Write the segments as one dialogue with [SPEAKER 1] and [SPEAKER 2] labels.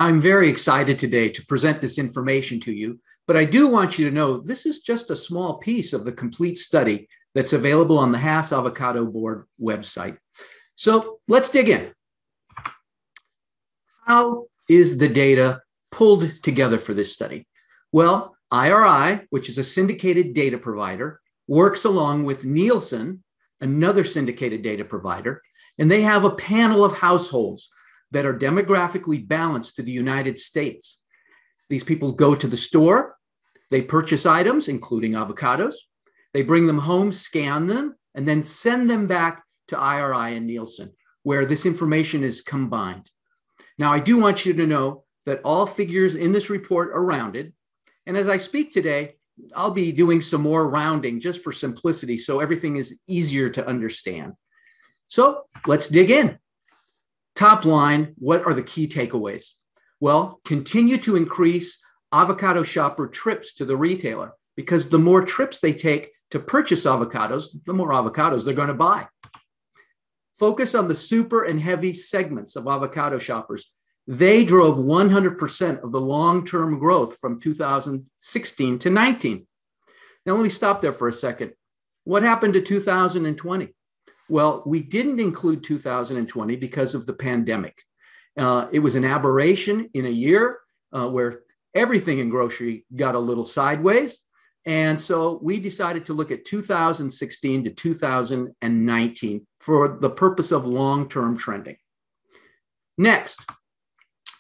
[SPEAKER 1] I'm very excited today to present this information to you, but I do want you to know this is just a small piece of the complete study that's available on the Haas Avocado Board website. So let's dig in. How is the data pulled together for this study? Well, IRI, which is a syndicated data provider, works along with Nielsen, another syndicated data provider, and they have a panel of households that are demographically balanced to the United States. These people go to the store, they purchase items, including avocados, they bring them home, scan them, and then send them back to IRI and Nielsen, where this information is combined. Now, I do want you to know that all figures in this report are rounded. And as I speak today, I'll be doing some more rounding just for simplicity, so everything is easier to understand. So let's dig in. Top line, what are the key takeaways? Well, continue to increase avocado shopper trips to the retailer, because the more trips they take to purchase avocados, the more avocados they're going to buy. Focus on the super and heavy segments of avocado shoppers. They drove 100% of the long-term growth from 2016 to 19. Now, let me stop there for a second. What happened to 2020? Well, we didn't include 2020 because of the pandemic. It was an aberration in a year where everything in grocery got a little sideways. And so we decided to look at 2016 to 2019 for the purpose of long-term trending. Next,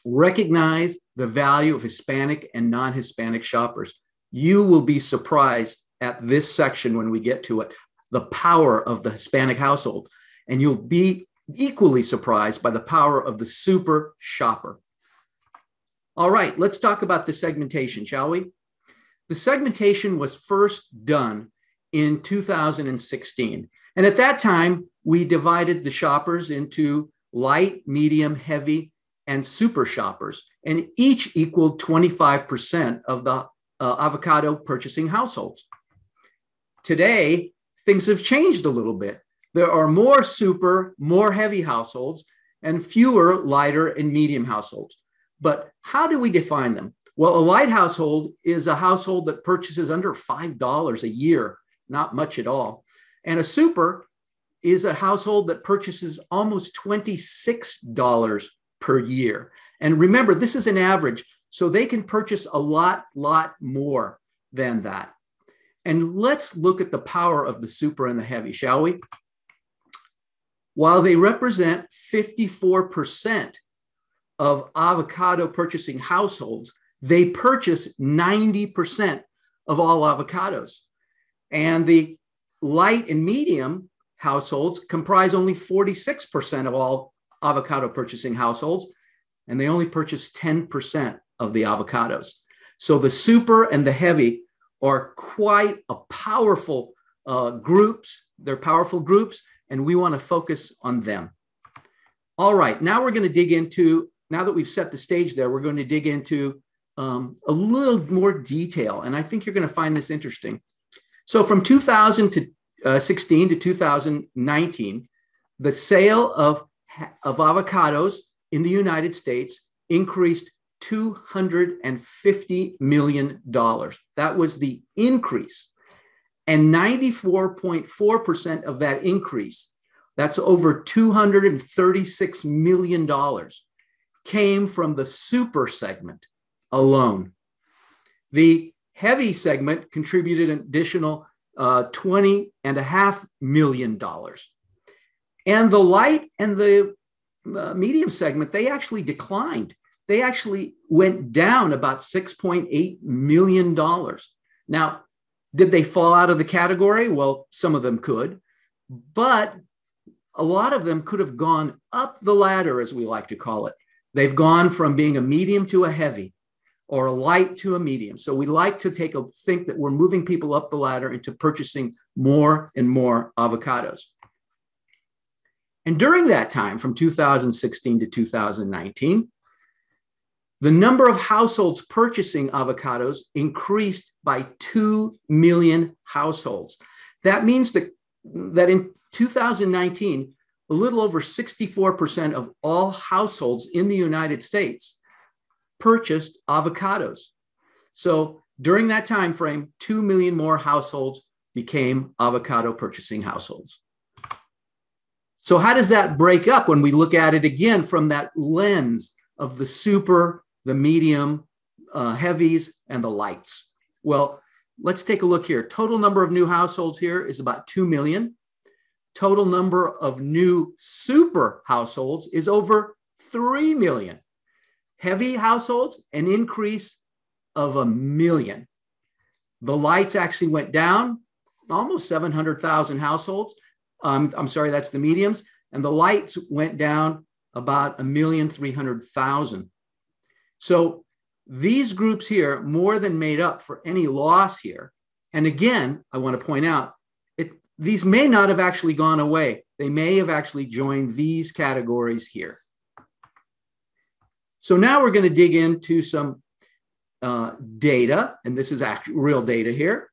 [SPEAKER 1] recognize the value of Hispanic and non-Hispanic shoppers. You will be surprised at this section when we get to it, the power of the Hispanic household, and you'll be equally surprised by the power of the super shopper. All right, let's talk about the segmentation, shall we? The segmentation was first done in 2016. And at that time, we divided the shoppers into light, medium, heavy, and super shoppers, and each equaled 25% of the avocado purchasing households. Today, things have changed a little bit. There are more super, more heavy households and fewer lighter and medium households. But how do we define them? Well, a light household is a household that purchases under $5 a year, not much at all. And a super is a household that purchases almost $26 per year. And remember, this is an average, so they can purchase a lot more than that. And let's look at the power of the super and the heavy, shall we? While they represent 54% of avocado purchasing households, they purchase 90% of all avocados. And the light and medium households comprise only 46% of all avocado purchasing households, and they only purchase 10% of the avocados. So the super and the heavy are quite a powerful groups. They're powerful groups, and we want to focus on them. All right, now we're going to dig into, now that we've set the stage there, we're going to dig into a little more detail, and I think you're going to find this interesting. So from 2016 to 2019, the sale of avocados in the United States increased $250 million. That was the increase. And 94.4% of that increase, that's over $236 million, came from the super segment alone. The heavy segment contributed an additional $20.5 million. And the light and the medium segment, they actually declined. They actually went down about $6.8 million. Now, did they fall out of the category? Well, some of them could, but a lot of them could have gone up the ladder, as we like to call it. They've gone from being a medium to a heavy, or a light to a medium. So we like to think that we're moving people up the ladder into purchasing more and more avocados. And during that time, from 2016 to 2019, the number of households purchasing avocados increased by 2 million households. That means that in 2019, a little over 64% of all households in the United States purchased avocados. So during that time frame, 2 million more households became avocado purchasing households. So how does that break up when we look at it again from that lens of the super, the medium, heavies, and the lights? Well, let's take a look here. Total number of new households here is about 2 million. Total number of new super households is over 3 million. Heavy households, an increase of 1 million. The lights actually went down, almost 700,000 households. I'm sorry, that's the mediums. And the lights went down about 1,300,000. So these groups here more than made up for any loss here. And again, I want to point out, these may not have actually gone away. They may have actually joined these categories here. So now we're going to dig into some data, and this is actual real data here.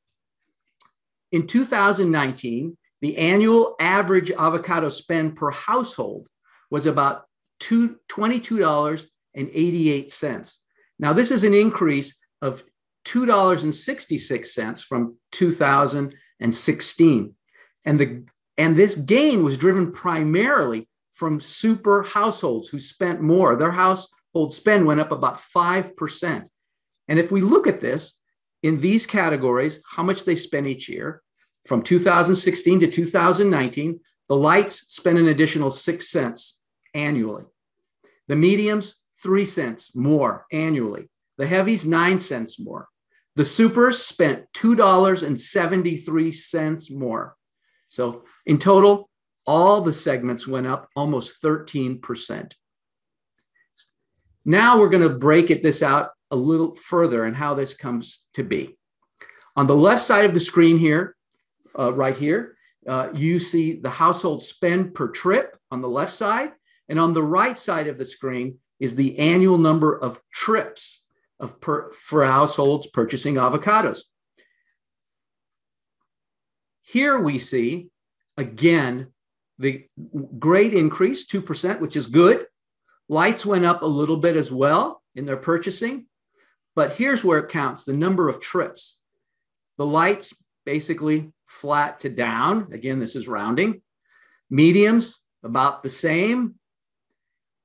[SPEAKER 1] In 2019, the annual average avocado spend per household was about $22.88. Now, this is an increase of $2.66 from 2016. And this gain was driven primarily from super households who spent more. Their household spend went up about 5%. And if we look at this in these categories, how much they spend each year, from 2016 to 2019, the lights spent an additional 6 cents annually. The mediums, 3 cents more annually. The heavies, 9 cents more. The supers spent $2.73 more. So in total, all the segments went up almost 13%. Now we're going to break this out a little further and how this comes to be. On the left side of the screen here, right here, you see the household spend per trip on the left side. And on the right side of the screen is the annual number of trips for households purchasing avocados. Here we see, again, the great increase, 2%, which is good. Lights went up a little bit as well in their purchasing. But here's where it counts, the number of trips. The lights basically flat to down. Again, this is rounding. Mediums, about the same.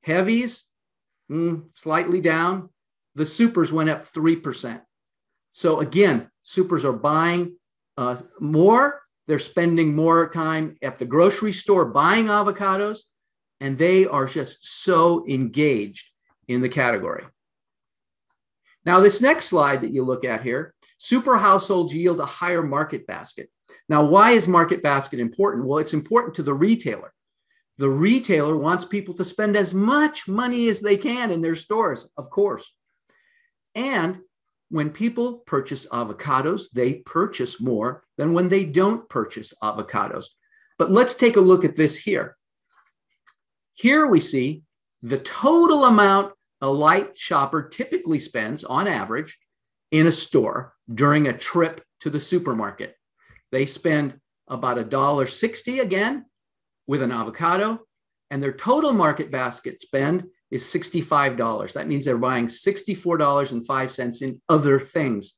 [SPEAKER 1] Heavies, slightly down. The supers went up 3%. So again, supers are buying more. They're spending more time at the grocery store buying avocados, and they are just so engaged in the category. Now, this next slide that you look at here, super households yield a higher market basket. Now, why is market basket important? Well, it's important to the retailer. The retailer wants people to spend as much money as they can in their stores, of course. And when people purchase avocados, they purchase more than when they don't purchase avocados. But let's take a look at this here. Here we see the total amount a light shopper typically spends on average in a store during a trip to the supermarket. They spend about $1.60 again with an avocado, and their total market basket spend is $65. That means they're buying $64.05 in other things.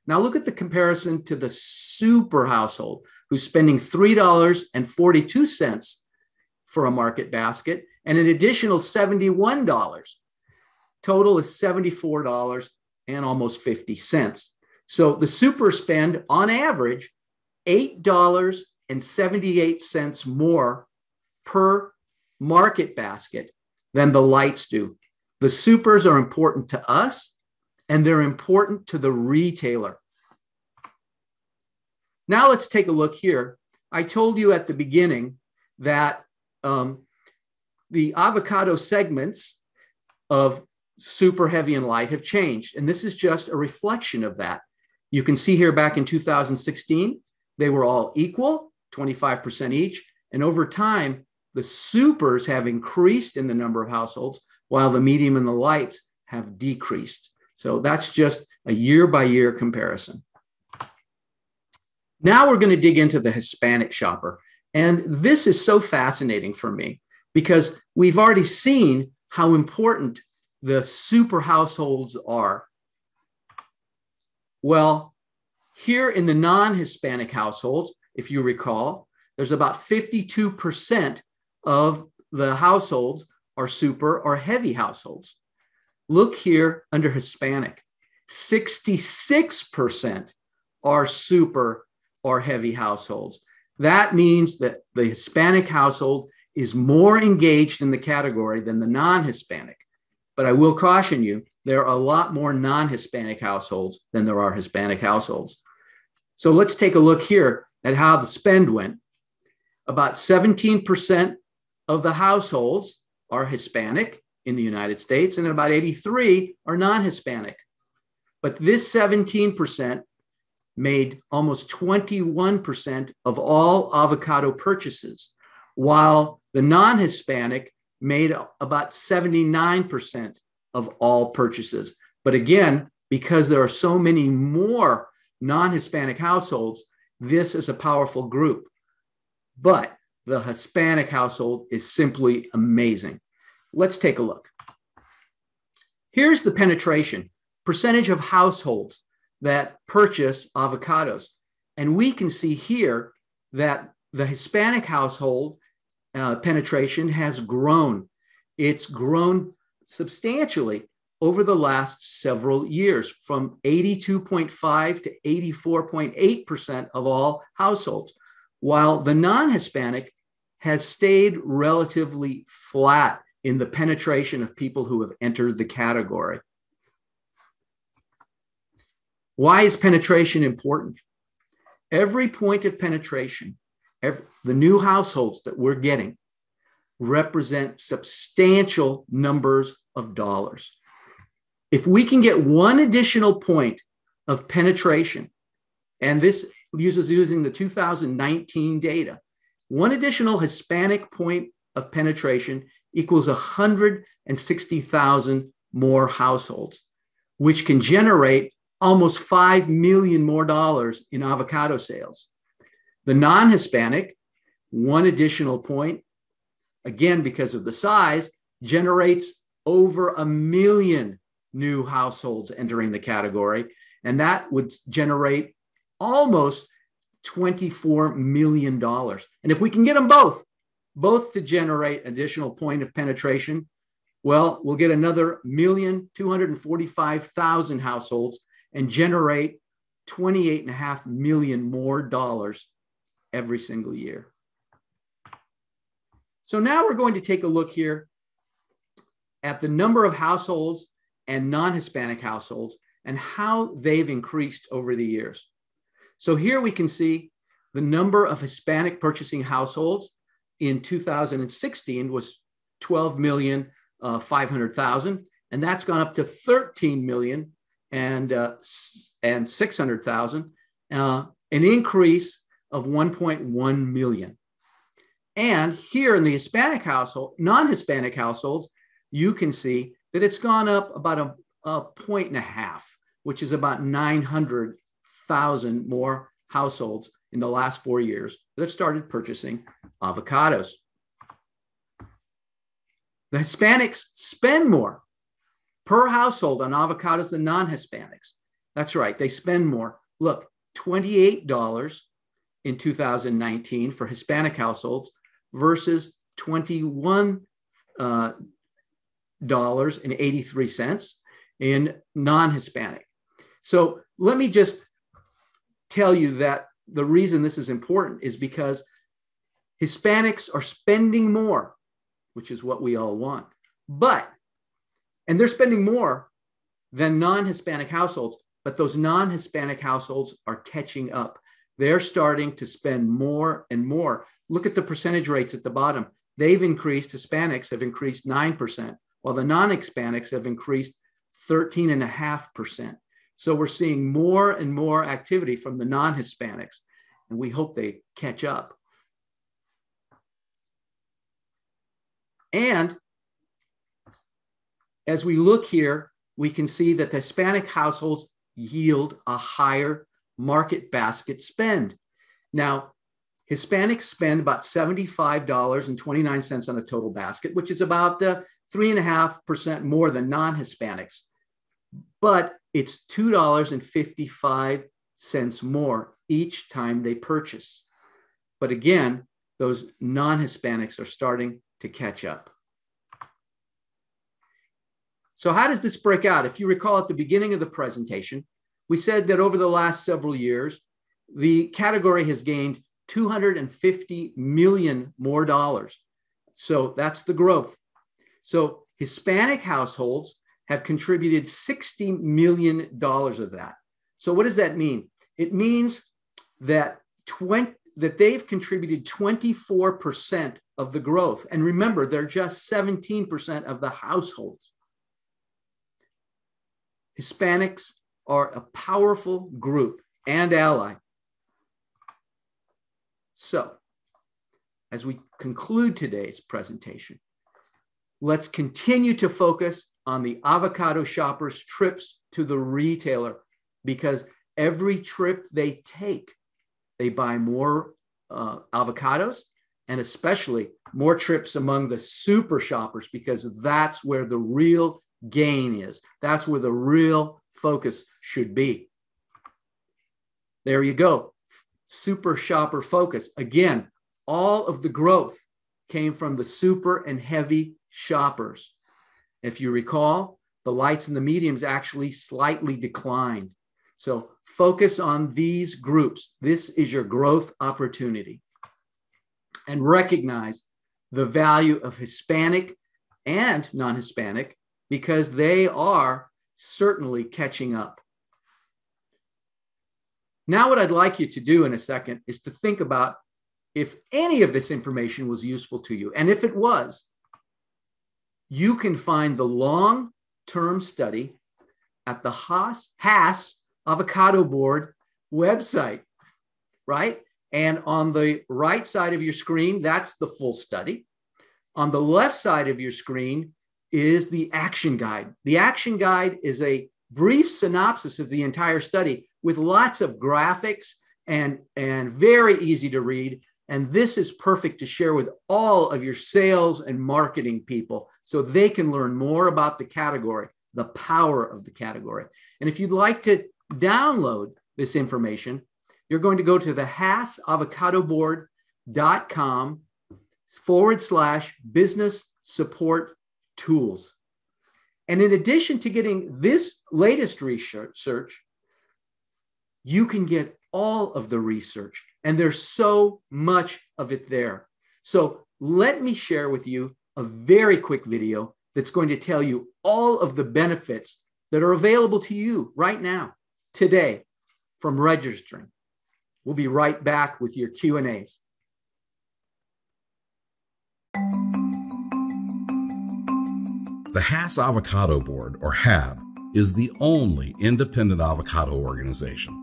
[SPEAKER 1] Now look at the comparison to the super household who's spending $3.42 for a market basket and an additional $71. Total is $74 and almost 50 cents. So the super spend on average $8.78 more per market basket than the lights do. The supers are important to us and they're important to the retailer. Now let's take a look here. I told you at the beginning that the avocado segments of super, heavy, and light have changed. And this is just a reflection of that. You can see here back in 2016, they were all equal, 25% each. And over time, the supers have increased in the number of households, while the medium and the lights have decreased. So that's just a year-by-year comparison. Now we're going to dig into the Hispanic shopper. And this is so fascinating for me because we've already seen how important the super households are? Well, here in the non-Hispanic households, if you recall, there's about 52% of the households are super or heavy households. Look here under Hispanic, 66% are super or heavy households. That means that the Hispanic household is more engaged in the category than the non-Hispanic. But I will caution you, there are a lot more non-Hispanic households than there are Hispanic households. So let's take a look here at how the spend went. About 17% of the households are Hispanic in the United States, and about 83 are non-Hispanic. But this 17% made almost 21% of all avocado purchases, while the non-Hispanic made about 79% of all purchases. But again, because there are so many more non-Hispanic households, this is a powerful group. But the Hispanic household is simply amazing. Let's take a look. Here's the penetration, percentage of households that purchase avocados. And we can see here that the Hispanic household penetration has grown. It's grown substantially over the last several years, from 82.5 to 84.8% of all households, while the non-Hispanic has stayed relatively flat in the penetration of people who have entered the category. Why is penetration important? Every point of penetration, the new households that we're getting, represent substantial numbers of dollars. If we can get one additional point of penetration, and this uses using the 2019 data, one additional Hispanic point of penetration equals 160,000 more households, which can generate almost $5 million more dollars in avocado sales. The non-Hispanic, one additional point, again, because of the size, generates over 1 million new households entering the category. And that would generate almost $24 million. And if we can get them both to generate additional point of penetration, well, we'll get another 1,245,000 households and generate $28.5 million more dollars every single year. So now we're going to take a look here at the number of households and non-Hispanic households and how they've increased over the years. So here we can see the number of Hispanic purchasing households in 2016 was 12,500,000, and that's gone up to 13,600,000, an increase of 1.1 million. And here in the Hispanic household, non-Hispanic households, you can see that it's gone up about a point and a half, which is about 900,000 more households in the last 4 years that have started purchasing avocados. The Hispanics spend more per household on avocados than non-Hispanics. That's right, they spend more. Look, $28 in 2019 for Hispanic households versus $21.83 in non-Hispanic. So let me just tell you that the reason this is important is because Hispanics are spending more, which is what we all want. And they're spending more than non-Hispanic households, but those non-Hispanic households are catching up. They're starting to spend more and more. Look at the percentage rates at the bottom. They've increased, Hispanics have increased 9%, while the non-Hispanics have increased 13.5%. So we're seeing more and more activity from the non-Hispanics, and we hope they catch up. And as we look here, we can see that the Hispanic households yield a higher market basket spend. Now, Hispanics spend about $75.29 on a total basket, which is about 3.5% more than non-Hispanics, but it's $2.55 more each time they purchase. But again, those non-Hispanics are starting to catch up. So how does this break out? If you recall at the beginning of the presentation, we said that over the last several years, the category has gained $250 million more dollars. So that's the growth. So Hispanic households have contributed $60 million of that. So what does that mean? It means that they've contributed 24% of the growth. And remember, they're just 17% of the households. Hispanics are a powerful group and ally. So, as we conclude today's presentation, let's continue to focus on the avocado shoppers' trips to the retailer, because every trip they take, they buy more avocados, and especially more trips among the super shoppers, because that's where the real gain is. That's where the real focus should be. There you go. Super shopper focus. Again, all of the growth came from the super and heavy shoppers. If you recall, the lights and the mediums actually slightly declined. So focus on these groups. This is your growth opportunity. And recognize the value of Hispanic and non-Hispanic, because they are certainly catching up. Now, what I'd like you to do in a second is to think about if any of this information was useful to you. And if it was, you can find the long-term study at the Haas Avocado Board website, right? And on the right side of your screen, that's the full study. On the left side of your screen is the action guide. The action guide is a brief synopsis of the entire study with lots of graphics and very easy to read. And this is perfect to share with all of your sales and marketing people so they can learn more about the category, the power of the category. And if you'd like to download this information, you're going to go to the haasavocadoboard.com/business support tools. And in addition to getting this latest research, you can get all of the research, and there's so much of it there. So let me share with you a very quick video that's going to tell you all of the benefits that are available to you right now, today, from registering. We'll be right back with your Q&As.
[SPEAKER 2] The Haas Avocado Board, or HAB, is the only independent avocado organization,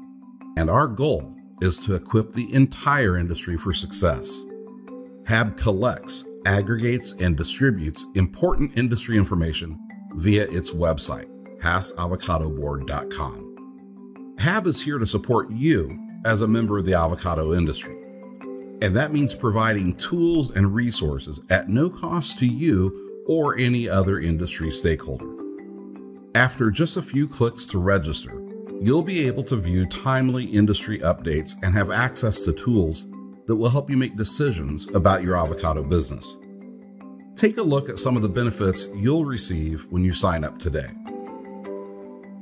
[SPEAKER 2] and our goal is to equip the entire industry for success. HAB collects, aggregates, and distributes important industry information via its website, haasavocadoboard.com. HAB is here to support you as a member of the avocado industry, and that means providing tools and resources at no cost to you or any other industry stakeholder. After just a few clicks to register, you'll be able to view timely industry updates and have access to tools that will help you make decisions about your avocado business. Take a look at some of the benefits you'll receive when you sign up today.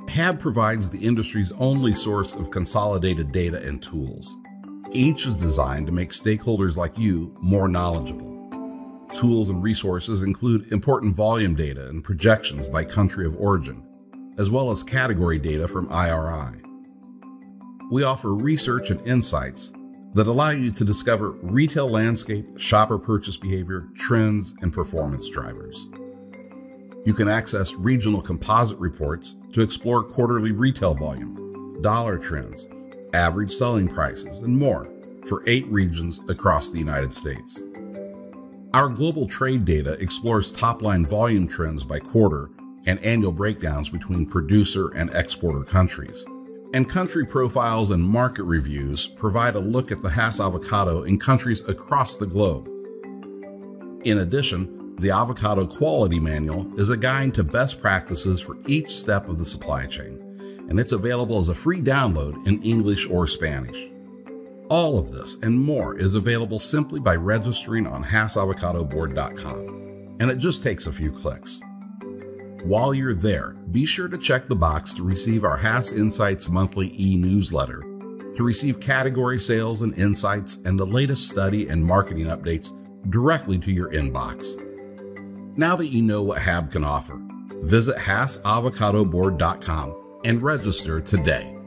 [SPEAKER 2] HAB provides the industry's only source of consolidated data and tools. Each is designed to make stakeholders like you more knowledgeable. Tools and resources include important volume data and projections by country of origin, as well as category data from IRI. We offer research and insights that allow you to discover retail landscape, shopper purchase behavior, trends, and performance drivers. You can access regional composite reports to explore quarterly retail volume, dollar trends, average selling prices, and more for 8 regions across the United States. Our global trade data explores top-line volume trends by quarter and annual breakdowns between producer and exporter countries. And country profiles and market reviews provide a look at the Haas avocado in countries across the globe. In addition, The Avocado Quality Manual is a guide to best practices for each step of the supply chain, and it's available as a free download in English or Spanish. All of this and more is available simply by registering on HassAvocadoBoard.com, and it just takes a few clicks. While you're there, be sure to check the box to receive our Hass Insights monthly e-newsletter, to receive category sales and insights and the latest study and marketing updates directly to your inbox. Now that you know what HAB can offer, visit HassAvocadoBoard.com and register today.